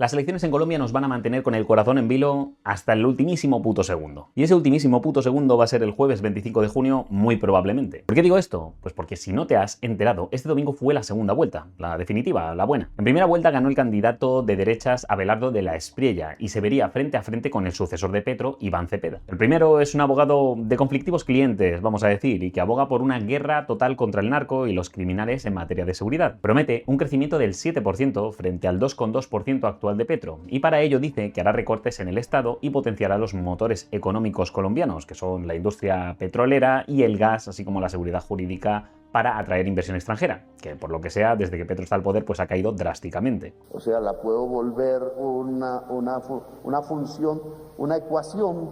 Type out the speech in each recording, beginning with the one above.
Las elecciones en Colombia nos van a mantener con el corazón en vilo hasta el ultimísimo puto segundo. Y ese ultimísimo puto segundo va a ser el jueves 25 de junio, muy probablemente. ¿Por qué digo esto? Pues porque si no te has enterado, este domingo fue la segunda vuelta, la definitiva, la buena. En primera vuelta ganó el candidato de derechas Abelardo de la Espriella y se vería frente a frente con el sucesor de Petro, Iván Cepeda. El primero es un abogado de conflictivos clientes, vamos a decir, y que aboga por una guerra total contra el narco y los criminales en materia de seguridad. Promete un crecimiento del 7% frente al 2,2% actual de Petro, y para ello dice que hará recortes en el Estado y potenciará los motores económicos colombianos, que son la industria petrolera y el gas, así como la seguridad jurídica para atraer inversión extranjera, que por lo que sea, desde que Petro está al poder, pues ha caído drásticamente. O sea, la puedo volver una función, una ecuación,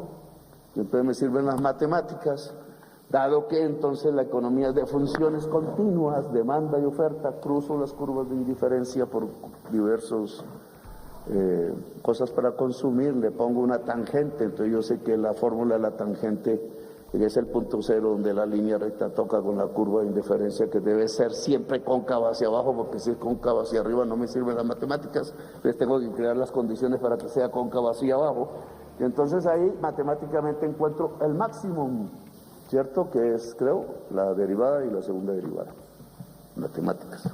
que entonces me sirven las matemáticas, dado que entonces la economía es de funciones continuas, demanda y oferta, cruzo las curvas de indiferencia por diversos cosas para consumir, le pongo una tangente, entonces yo sé que la fórmula de la tangente es el punto cero donde la línea recta toca con la curva de indiferencia, que debe ser siempre cóncava hacia abajo, porque si es cóncava hacia arriba no me sirven las matemáticas, entonces tengo que crear las condiciones para que sea cóncava hacia abajo, y entonces ahí matemáticamente encuentro el máximo, ¿cierto? Que es, creo, la derivada y la segunda derivada, matemáticas.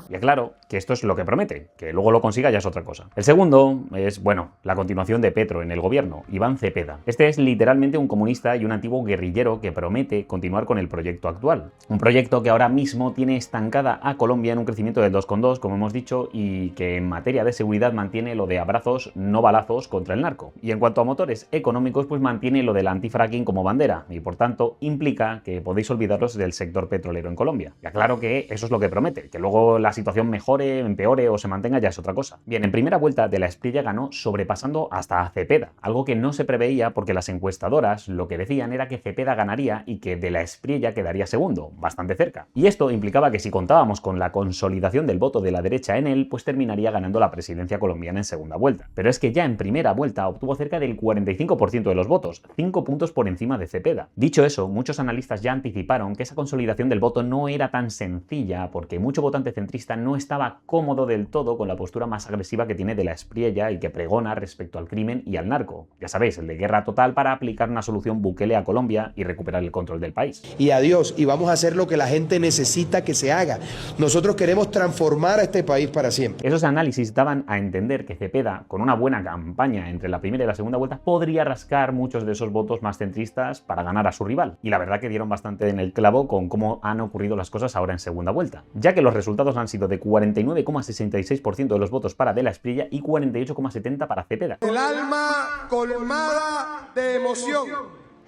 Y aclaro que esto es lo que promete, que luego lo consiga ya es otra cosa. El segundo es, bueno, la continuación de Petro en el gobierno, Iván Cepeda. Este es literalmente un comunista y un antiguo guerrillero que promete continuar con el proyecto actual. Un proyecto que ahora mismo tiene estancada a Colombia en un crecimiento del 2,2, como hemos dicho, y que en materia de seguridad mantiene lo de abrazos, no balazos contra el narco. Y en cuanto a motores económicos, pues mantiene lo del antifracking como bandera, y por tanto implica que podéis olvidaros del sector petrolero en Colombia. Y aclaro que eso es lo que promete, que luego la situación mejore, empeore o se mantenga ya es otra cosa. Bien, en primera vuelta de la Espriella ganó sobrepasando hasta a Cepeda, algo que no se preveía porque las encuestadoras lo que decían era que Cepeda ganaría y que de la Espriella quedaría segundo, bastante cerca. Y esto implicaba que si contábamos con la consolidación del voto de la derecha en él, pues terminaría ganando la presidencia colombiana en segunda vuelta. Pero es que ya en primera vuelta obtuvo cerca del 45% de los votos, 5 puntos por encima de Cepeda. Dicho eso, muchos analistas ya anticiparon que esa consolidación del voto no era tan sencilla porque mucho votante centrista no estaba cómodo del todo con la postura más agresiva que tiene de la Espriella y que pregona respecto al crimen y al narco. Ya sabéis, el de guerra total para aplicar una solución Bukele a Colombia y recuperar el control del país. Y adiós, y vamos a hacer lo que la gente necesita que se haga. Nosotros queremos transformar a este país para siempre. Esos análisis daban a entender que Cepeda, con una buena campaña entre la primera y la segunda vuelta, podría rascar muchos de esos votos más centristas para ganar a su rival. Y la verdad que dieron bastante en el clavo con cómo han ocurrido las cosas ahora en segunda vuelta, ya que los resultados han sido de 49,66% de los votos para De la Espriella y 48,70% para Cepeda. El alma colmada de emoción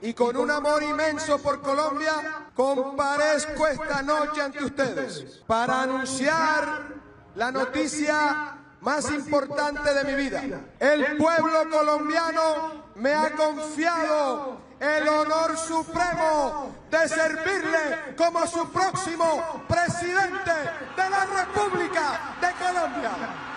y con un amor inmenso por Colombia, comparezco esta noche ante ustedes para anunciar la noticia más importante de mi vida. El pueblo colombiano me ha confiado el honor supremo de servirle como su próximo presidente de la República de Colombia.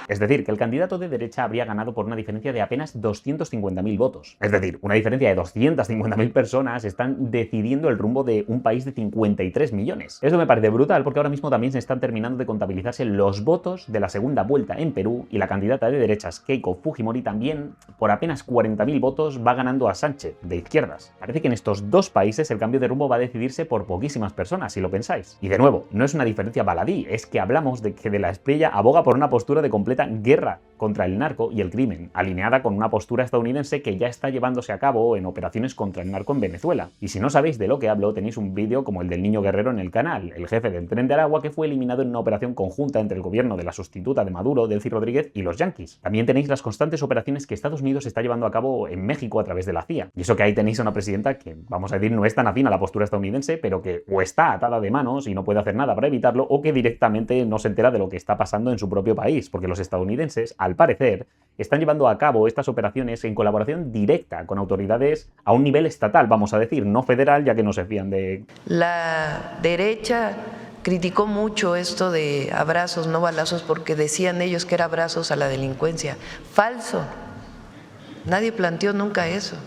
Es decir, que el candidato de derecha habría ganado por una diferencia de apenas 250.000 votos. Es decir, una diferencia de 250.000 personas están decidiendo el rumbo de un país de 53 millones. Eso me parece brutal porque ahora mismo también se están terminando de contabilizarse los votos de la segunda vuelta en Perú y la candidata de derechas, Keiko Fujimori, también por apenas 40.000 votos va ganando a Sánchez, de izquierdas. Parece que en estos dos países el cambio de rumbo va a decidirse por poquísimas personas, si lo pensáis. Y de nuevo, no es una diferencia baladí, es que hablamos de que De la Espriella aboga por una postura de completa guerra contra el narco y el crimen, alineada con una postura estadounidense que ya está llevándose a cabo en operaciones contra el narco en Venezuela. Y si no sabéis de lo que hablo, tenéis un vídeo como el del niño guerrero en el canal, el jefe del Tren de Aragua que fue eliminado en una operación conjunta entre el gobierno de la sustituta de Maduro, Delcy Rodríguez, y los yanquis. También tenéis las constantes operaciones que Estados Unidos está llevando a cabo en México a través de la CIA. Y eso que ahí tenéis a una presidenta que, vamos a decir, no es tan afín a la postura estadounidense, pero que o está atada de manos y no puede hacer nada para evitarlo, o que directamente no se entera de lo que está pasando en su propio país, porque los estadounidenses, al parecer, están llevando a cabo estas operaciones en colaboración directa con autoridades a un nivel estatal, vamos a decir, no federal, ya que no se fían de... La derecha criticó mucho esto de abrazos, no balazos, porque decían ellos que era abrazos a la delincuencia. Falso. Nadie planteó nunca eso.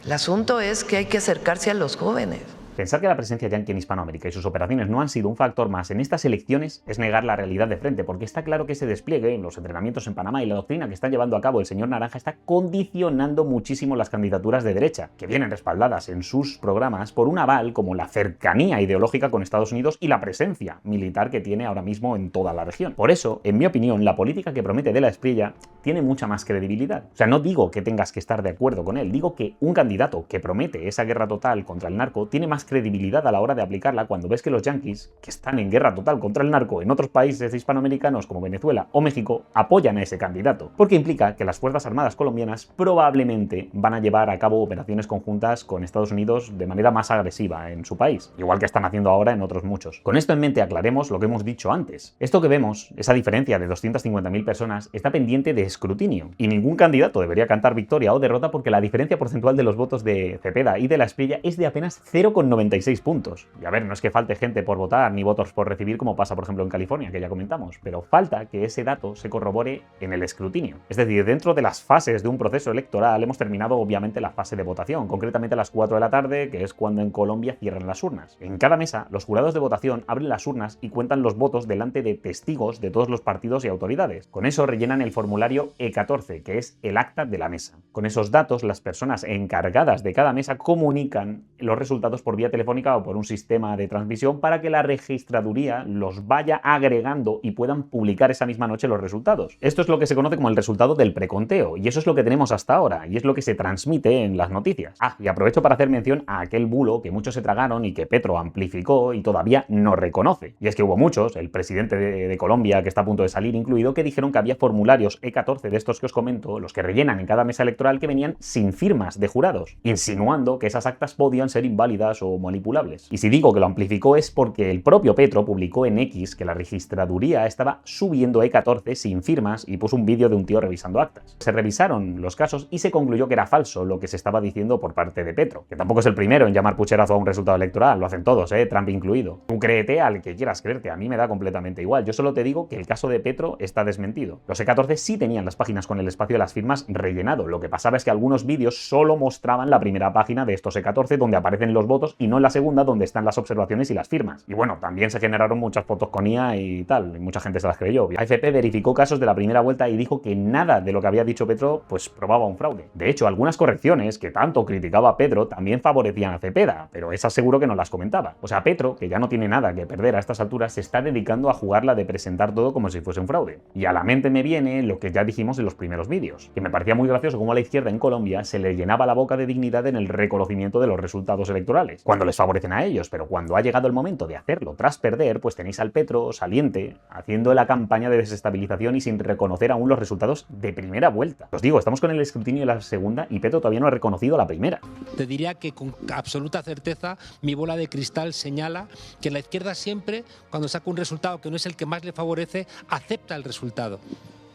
El asunto es que hay que acercarse a los jóvenes. Pensar que la presencia yanqui en Hispanoamérica y sus operaciones no han sido un factor más en estas elecciones es negar la realidad de frente, porque está claro que ese despliegue, los entrenamientos en Panamá y la doctrina que está llevando a cabo el señor Naranja está condicionando muchísimo las candidaturas de derecha, que vienen respaldadas en sus programas por un aval como la cercanía ideológica con Estados Unidos y la presencia militar que tiene ahora mismo en toda la región. Por eso, en mi opinión, la política que promete De la Espriella tiene mucha más credibilidad. O sea, no digo que tengas que estar de acuerdo con él, digo que un candidato que promete esa guerra total contra el narco tiene más credibilidad a la hora de aplicarla cuando ves que los yanquis, que están en guerra total contra el narco en otros países hispanoamericanos como Venezuela o México, apoyan a ese candidato, porque implica que las Fuerzas Armadas colombianas probablemente van a llevar a cabo operaciones conjuntas con Estados Unidos de manera más agresiva en su país, igual que están haciendo ahora en otros muchos. Con esto en mente aclaremos lo que hemos dicho antes. Esto que vemos, esa diferencia de 250.000 personas, está pendiente de escrutinio, y ningún candidato debería cantar victoria o derrota porque la diferencia porcentual de los votos de Cepeda y de la Espriella es de apenas 0,96 puntos. Y a ver, no es que falte gente por votar ni votos por recibir como pasa por ejemplo en California, que ya comentamos, pero falta que ese dato se corrobore en el escrutinio. Es decir, dentro de las fases de un proceso electoral hemos terminado obviamente la fase de votación, concretamente a las 4 de la tarde, que es cuando en Colombia cierran las urnas. En cada mesa, los jurados de votación abren las urnas y cuentan los votos delante de testigos de todos los partidos y autoridades. Con eso rellenan el formulario E14, que es el acta de la mesa. Con esos datos, las personas encargadas de cada mesa comunican los resultados por vía telefónica o por un sistema de transmisión para que la registraduría los vaya agregando y puedan publicar esa misma noche los resultados. Esto es lo que se conoce como el resultado del preconteo, y eso es lo que tenemos hasta ahora, y es lo que se transmite en las noticias. Ah, y aprovecho para hacer mención a aquel bulo que muchos se tragaron y que Petro amplificó y todavía no reconoce. Y es que hubo muchos, el presidente de Colombia, que está a punto de salir incluido, que dijeron que había formularios E14 de estos que os comento, los que rellenan en cada mesa electoral, que venían sin firmas de jurados, insinuando que esas actas podían ser inválidas o manipulables. Y si digo que lo amplificó es porque el propio Petro publicó en X que la registraduría estaba subiendo E14 sin firmas y puso un vídeo de un tío revisando actas. Se revisaron los casos y se concluyó que era falso lo que se estaba diciendo por parte de Petro, que tampoco es el primero en llamar pucherazo a un resultado electoral, lo hacen todos, Trump incluido. Tú créete al que quieras creerte, a mí me da completamente igual. Yo solo te digo que el caso de Petro está desmentido. Los E14 sí tenían las páginas con el espacio de las firmas rellenado. Lo que pasaba es que algunos vídeos solo mostraban la primera página de estos E14 donde aparecen los votos y no en la segunda donde están las observaciones y las firmas. Y bueno, también se generaron muchas fotos con IA y tal, y mucha gente se las creyó. AFP verificó casos de la primera vuelta y dijo que nada de lo que había dicho Petro pues probaba un fraude. De hecho, algunas correcciones que tanto criticaba a Petro también favorecían a Cepeda, pero esas seguro que no las comentaba. O sea, Petro, que ya no tiene nada que perder a estas alturas, se está dedicando a jugarla de presentar todo como si fuese un fraude. Y a la mente me viene lo que ya dijimos en los primeros vídeos, que me parecía muy gracioso cómo a la izquierda en Colombia se le llenaba la boca de dignidad en el reconocimiento de los resultados electorales, cuando les favorecen a ellos, pero cuando ha llegado el momento de hacerlo tras perder, pues tenéis al Petro saliente, haciendo la campaña de desestabilización y sin reconocer aún los resultados de primera vuelta. Os digo, estamos con el escrutinio de la segunda y Petro todavía no ha reconocido la primera. Te diría que con absoluta certeza mi bola de cristal señala que la izquierda siempre, cuando saca un resultado que no es el que más le favorece, acepta el resultado.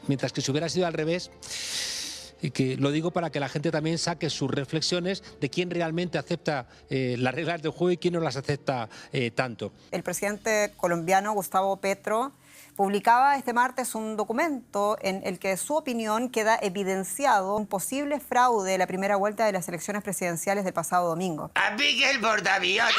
Mientras que si hubiera sido al revés, y que lo digo para que la gente también saque sus reflexiones de quién realmente acepta las reglas del juego y quién no las acepta tanto. El presidente colombiano Gustavo Petro publicaba este martes un documento en el que su opinión queda evidenciado un posible fraude de la primera vuelta de las elecciones presidenciales del pasado domingo. ¡Apique el portaaviones!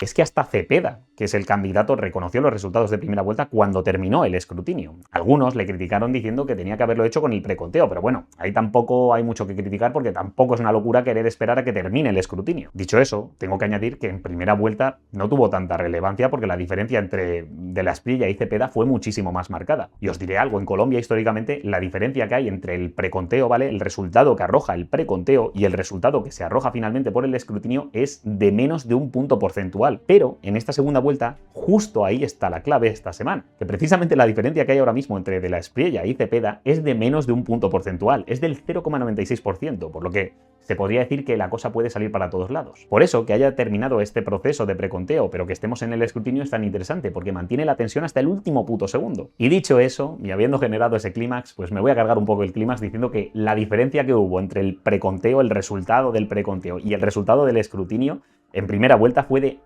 Es que hasta Cepeda, que es el candidato, reconoció los resultados de primera vuelta cuando terminó el escrutinio. Algunos le criticaron diciendo que tenía que haberlo hecho con el preconteo, pero bueno, ahí tampoco hay mucho que criticar porque tampoco es una locura querer esperar a que termine el escrutinio. Dicho eso, tengo que añadir que en primera vuelta no tuvo tanta relevancia porque la diferencia entre De la Espriella y Cepeda fue muchísimo más marcada. Y os diré algo, en Colombia históricamente la diferencia que hay entre el preconteo, ¿vale? El resultado que arroja el preconteo y el resultado que se arroja finalmente por el escrutinio es de menos de un punto porcentual. Pero en esta segunda vuelta, justo ahí está la clave esta semana, que precisamente la diferencia que hay ahora mismo entre De la Espriella y Cepeda es de menos de un punto porcentual, es del 0,96%, por lo que se podría decir que la cosa puede salir para todos lados. Por eso, que haya terminado este proceso de preconteo, pero que estemos en el escrutinio es tan interesante, porque mantiene la tensión hasta el último puto segundo. Y dicho eso, y habiendo generado ese clímax, pues me voy a cargar un poco el clímax diciendo que la diferencia que hubo entre el preconteo, el resultado del preconteo y el resultado del escrutinio, en primera vuelta fue de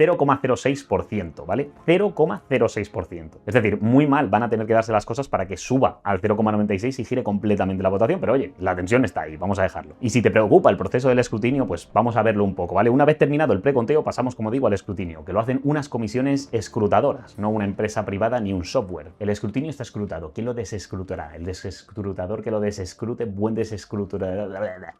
0,06%, ¿vale? 0,06%. Es decir, muy mal van a tener que darse las cosas para que suba al 0,96 y gire completamente la votación, pero oye, la tensión está ahí, vamos a dejarlo. Y si te preocupa el proceso del escrutinio, pues vamos a verlo un poco, ¿vale? Una vez terminado el preconteo, pasamos, como digo, al escrutinio, que lo hacen unas comisiones escrutadoras, no una empresa privada ni un software. El escrutinio está escrutado. ¿Quién lo desescrutará? El desescrutador que lo desescrute, buen desescrutador.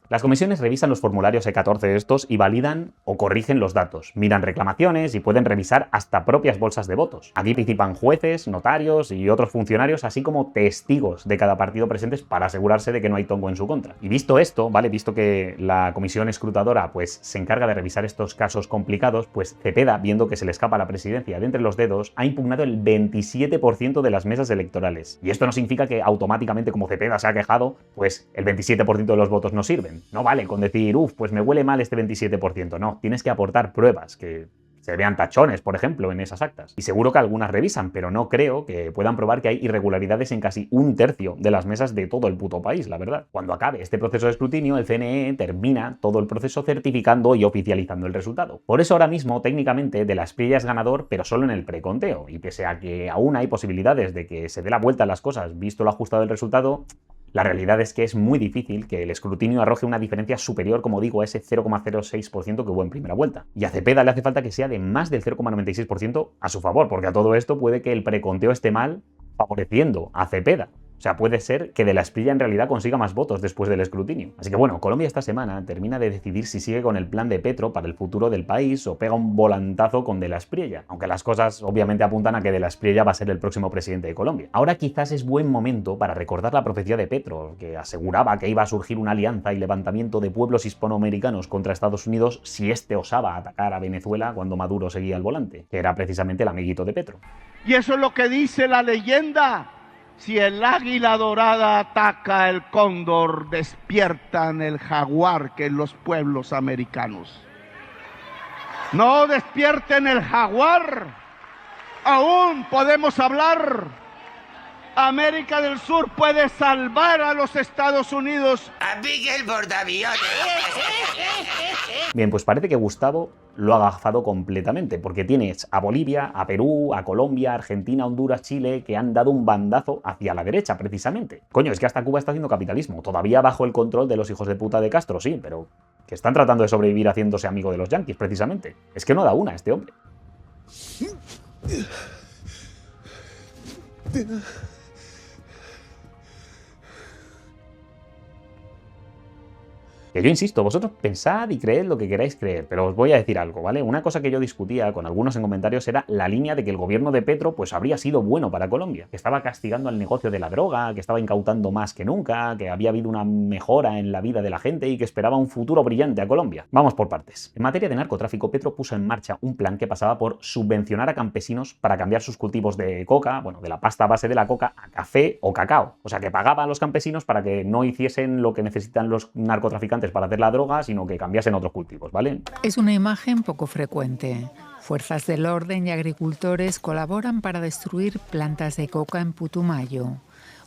Las comisiones revisan los formularios E14 estos y validan o corrigen los datos, miran reclamaciones y pueden revisar hasta propias bolsas de votos. Aquí participan jueces, notarios y otros funcionarios, así como testigos de cada partido presentes para asegurarse de que no hay tongo en su contra. Y visto esto, ¿vale? Visto que la comisión escrutadora pues se encarga de revisar estos casos complicados, pues Cepeda, viendo que se le escapa la presidencia de entre los dedos, ha impugnado el 27% de las mesas electorales. Y esto no significa que automáticamente, como Cepeda se ha quejado, pues el 27% de los votos no sirven. No vale con decir, pues me huele mal este 27%. No, tienes que aportar pruebas que se vean tachones, por ejemplo, en esas actas. Y seguro que algunas revisan, pero no creo que puedan probar que hay irregularidades en casi un tercio de las mesas de todo el puto país, la verdad. Cuando acabe este proceso de escrutinio, el CNE termina todo el proceso certificando y oficializando el resultado. Por eso ahora mismo, técnicamente, De la Espriella es ganador, pero solo en el preconteo. Y pese a que aún hay posibilidades de que se dé la vuelta a las cosas, visto lo ajustado del resultado, la realidad es que es muy difícil que el escrutinio arroje una diferencia superior, como digo, a ese 0,06% que hubo en primera vuelta. Y a Cepeda le hace falta que sea de más del 0,96% a su favor, porque a todo esto puede que el preconteo esté mal, favoreciendo a Cepeda. O sea, puede ser que De la Espriella en realidad consiga más votos después del escrutinio. Así que bueno, Colombia esta semana termina de decidir si sigue con el plan de Petro para el futuro del país o pega un volantazo con De la Espriella, aunque las cosas obviamente apuntan a que De la Espriella va a ser el próximo presidente de Colombia. Ahora quizás es buen momento para recordar la profecía de Petro, que aseguraba que iba a surgir una alianza y levantamiento de pueblos hispanoamericanos contra Estados Unidos si este osaba atacar a Venezuela cuando Maduro seguía al volante, que era precisamente el amiguito de Petro. Y eso es lo que dice la leyenda. Si el águila dorada ataca, el cóndor despiertan el jaguar, que es los pueblos americanos. No despierten el jaguar. Aún podemos hablar. América del Sur puede salvar a los Estados Unidos. ¡Apique el portaaviones! Bien, pues parece que Gustavo lo ha agafado completamente, porque tienes a Bolivia, a Perú, a Colombia, Argentina, Honduras, Chile, que han dado un bandazo hacia la derecha, precisamente. Coño, es que hasta Cuba está haciendo capitalismo, todavía bajo el control de los hijos de puta de Castro, sí, pero que están tratando de sobrevivir haciéndose amigo de los yanquis, precisamente. Es que no da una este hombre. Que yo insisto, vosotros pensad y creed lo que queráis creer, pero os voy a decir algo, ¿vale? Una cosa que yo discutía con algunos en comentarios era la línea de que el gobierno de Petro pues habría sido bueno para Colombia, que estaba castigando al negocio de la droga, que estaba incautando más que nunca, que había habido una mejora en la vida de la gente y que esperaba un futuro brillante a Colombia. Vamos por partes. En materia de narcotráfico, Petro puso en marcha un plan que pasaba por subvencionar a campesinos para cambiar sus cultivos de coca, bueno, de la pasta base de la coca, a café o cacao. O sea, que pagaba a los campesinos para que no hiciesen lo que necesitan los narcotraficantes para hacer la droga, sino que cambiasen otros cultivos, ¿vale? Es una imagen poco frecuente. Fuerzas del orden y agricultores colaboran para destruir plantas de coca en Putumayo,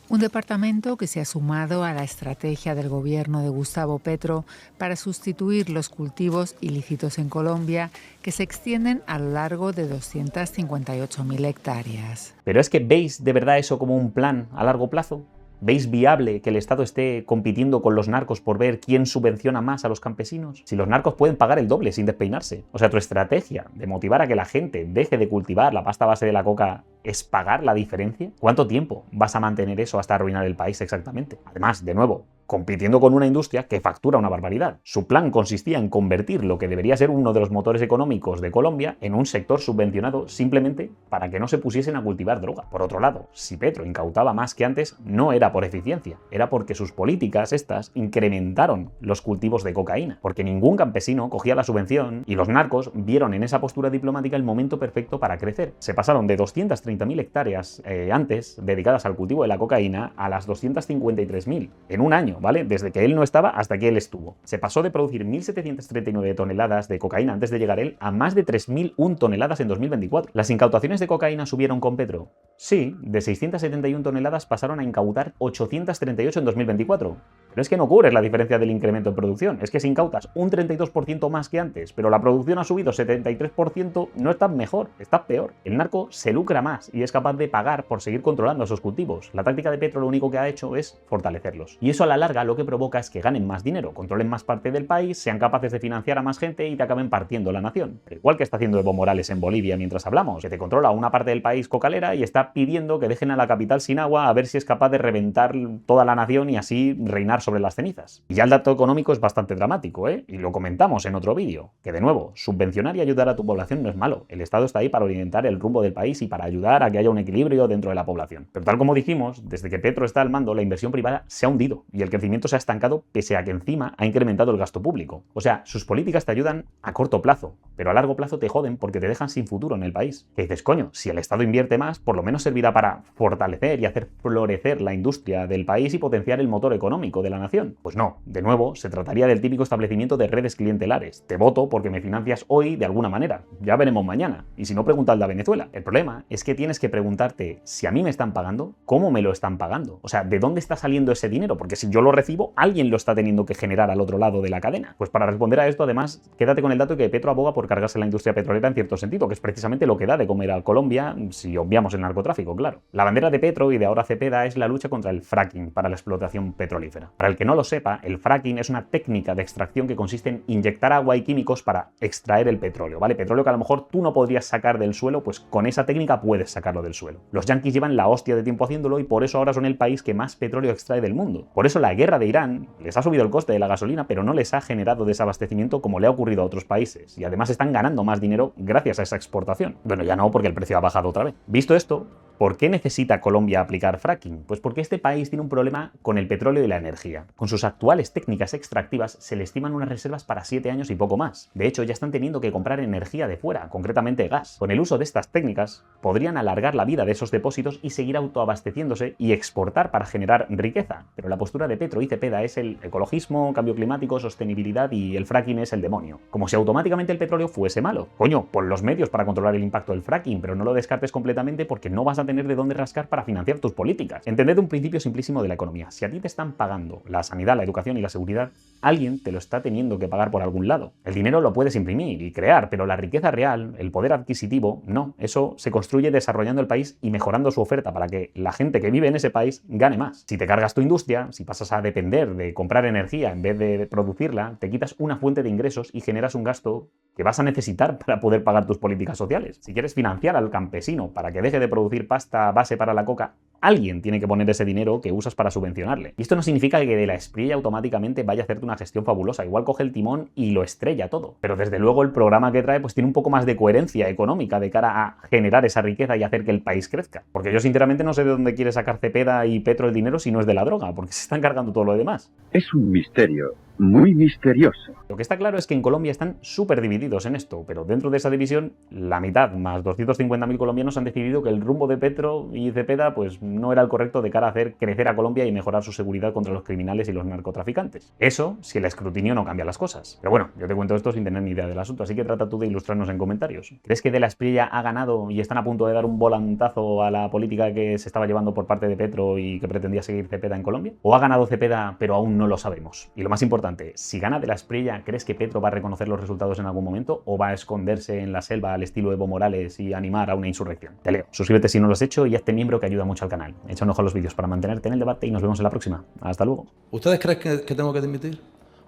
un departamento que se ha sumado a la estrategia del gobierno de Gustavo Petro para sustituir los cultivos ilícitos en Colombia, que se extienden a lo largo de 258.000 hectáreas. Pero es que ¿veis de verdad eso como un plan a largo plazo? ¿Veis viable que el Estado esté compitiendo con los narcos por ver quién subvenciona más a los campesinos? Si los narcos pueden pagar el doble sin despeinarse. O sea, tu estrategia de motivar a que la gente deje de cultivar la pasta base de la coca es pagar la diferencia. ¿Cuánto tiempo vas a mantener eso hasta arruinar el país exactamente? Además, de nuevo, compitiendo con una industria que factura una barbaridad. Su plan consistía en convertir lo que debería ser uno de los motores económicos de Colombia en un sector subvencionado simplemente para que no se pusiesen a cultivar droga. Por otro lado, si Petro incautaba más que antes, no era por eficiencia, era porque sus políticas estas incrementaron los cultivos de cocaína, porque ningún campesino cogía la subvención y los narcos vieron en esa postura diplomática el momento perfecto para crecer. Se pasaron de 230.000 hectáreas antes dedicadas al cultivo de la cocaína a las 253.000 en un año, ¿vale? Desde que él no estaba hasta que él estuvo. Se pasó de producir 1.739 toneladas de cocaína antes de llegar él a más de 3.001 toneladas en 2024. ¿Las incautaciones de cocaína subieron con Petro? Sí, de 671 toneladas pasaron a incautar 838 en 2024. Pero es que no cubres la diferencia del incremento en producción. Es que si incautas un 32% más que antes, pero la producción ha subido 73%, no estás mejor, estás peor. El narco se lucra más y es capaz de pagar por seguir controlando esos cultivos. La táctica de Petro lo único que ha hecho es fortalecerlos. Y eso a la larga lo que provoca es que ganen más dinero, controlen más parte del país, sean capaces de financiar a más gente y te acaben partiendo la nación. Igual que está haciendo Evo Morales en Bolivia mientras hablamos, que te controla una parte del país cocalera y está pidiendo que dejen a la capital sin agua a ver si es capaz de reventar toda la nación y así reinar sobre las cenizas. Y ya el dato económico es bastante dramático, ¿eh? Y lo comentamos en otro vídeo, que de nuevo, subvencionar y ayudar a tu población no es malo. El Estado está ahí para orientar el rumbo del país y para ayudar a que haya un equilibrio dentro de la población. Pero tal como dijimos, desde que Petro está al mando, la inversión privada se ha hundido y el crecimiento se ha estancado pese a que encima ha incrementado el gasto público. O sea, sus políticas te ayudan a corto plazo, pero a largo plazo te joden porque te dejan sin futuro en el país. Que dices, coño, si el Estado invierte más, por lo menos servirá para fortalecer y hacer florecer la industria del país y potenciar el motor económico de la nación. Pues no, de nuevo, se trataría del típico establecimiento de redes clientelares. Te voto porque me financias hoy de alguna manera. Ya veremos mañana. Y si no, preguntadle a Venezuela. El problema es que tienes que preguntarte, si a mí me están pagando, ¿cómo me lo están pagando? O sea, ¿de dónde está saliendo ese dinero? Porque si yo lo recibo, alguien lo está teniendo que generar al otro lado de la cadena. Pues para responder a esto, además, quédate con el dato de que Petro aboga por cargarse la industria petrolera en cierto sentido, que es precisamente lo que da de comer a Colombia, si obviamos el narcotráfico, claro. La bandera de Petro y de ahora Cepeda es la lucha contra el fracking para la explotación petrolífera. Para el que no lo sepa, el fracking es una técnica de extracción que consiste en inyectar agua y químicos para extraer el petróleo, ¿vale? Petróleo que a lo mejor tú no podrías sacar del suelo, pues con esa técnica puedes sacarlo del suelo. Los yanquis llevan la hostia de tiempo haciéndolo y por eso ahora son el país que más petróleo extrae del mundo. Por eso la guerra de Irán les ha subido el coste de la gasolina, pero no les ha generado desabastecimiento como le ha ocurrido a otros países. Y además están ganando más dinero gracias a esa exportación. Bueno, ya no, porque el precio ha bajado otra vez. Visto esto, ¿por qué necesita Colombia aplicar fracking? Pues porque este país tiene un problema con el petróleo y la energía. Con sus actuales técnicas extractivas se le estiman unas reservas para 7 años y poco más. De hecho, ya están teniendo que comprar energía de fuera, concretamente gas. Con el uso de estas técnicas, podrían alargar la vida de esos depósitos y seguir autoabasteciéndose y exportar para generar riqueza. Pero la postura de Petro y Cepeda es el ecologismo, cambio climático, sostenibilidad y el fracking es el demonio. Como si automáticamente el petróleo fuese malo. Coño, pon los medios para controlar el impacto del fracking, pero no lo descartes completamente porque no vas a tener de dónde rascar para financiar tus políticas. Entended un principio simplísimo de la economía. Si a ti te están pagando la sanidad, la educación y la seguridad, alguien te lo está teniendo que pagar por algún lado. El dinero lo puedes imprimir y crear, pero la riqueza real, el poder adquisitivo, no. Eso se construye desarrollando el país y mejorando su oferta para que la gente que vive en ese país gane más. Si te cargas tu industria, si pasas a depender de comprar energía en vez de producirla, te quitas una fuente de ingresos y generas un gasto que vas a necesitar para poder pagar tus políticas sociales. Si quieres financiar al campesino para que deje de producir pasta base para la coca, alguien tiene que poner ese dinero que usas para subvencionarle. Y esto no significa que de la Espriella automáticamente vaya a hacerte una gestión fabulosa. Igual coge el timón y lo estrella todo. Pero desde luego el programa que trae pues tiene un poco más de coherencia económica de cara a generar esa riqueza y hacer que el país crezca. Porque yo sinceramente no sé de dónde quiere sacar Cepeda y Petro el dinero si no es de la droga, porque se están cargando todo lo demás. Es un misterio. Muy misterioso. Lo que está claro es que en Colombia están súper divididos en esto, pero dentro de esa división, la mitad más 250.000 colombianos han decidido que el rumbo de Petro y Cepeda pues no era el correcto de cara a hacer crecer a Colombia y mejorar su seguridad contra los criminales y los narcotraficantes. Eso si el escrutinio no cambia las cosas. Pero bueno, yo te cuento esto sin tener ni idea del asunto, así que trata tú de ilustrarnos en comentarios. ¿Crees que De la Espriella ha ganado y están a punto de dar un volantazo a la política que se estaba llevando por parte de Petro y que pretendía seguir Cepeda en Colombia? ¿O ha ganado Cepeda pero aún no lo sabemos? Y lo más importante, si gana De la Espriella, ¿crees que Petro va a reconocer los resultados en algún momento o va a esconderse en la selva al estilo Evo Morales y animar a una insurrección? Te leo. Suscríbete si no lo has hecho y hazte miembro, que ayuda mucho al canal. Echa un ojo a los vídeos para mantenerte en el debate y nos vemos en la próxima. Hasta luego. ¿Ustedes creen que tengo que dimitir?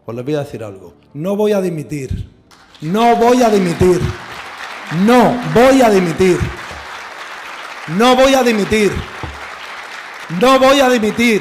Pues les voy a decir algo. No voy a dimitir. No voy a dimitir. No voy a dimitir. No voy a dimitir. No voy a dimitir.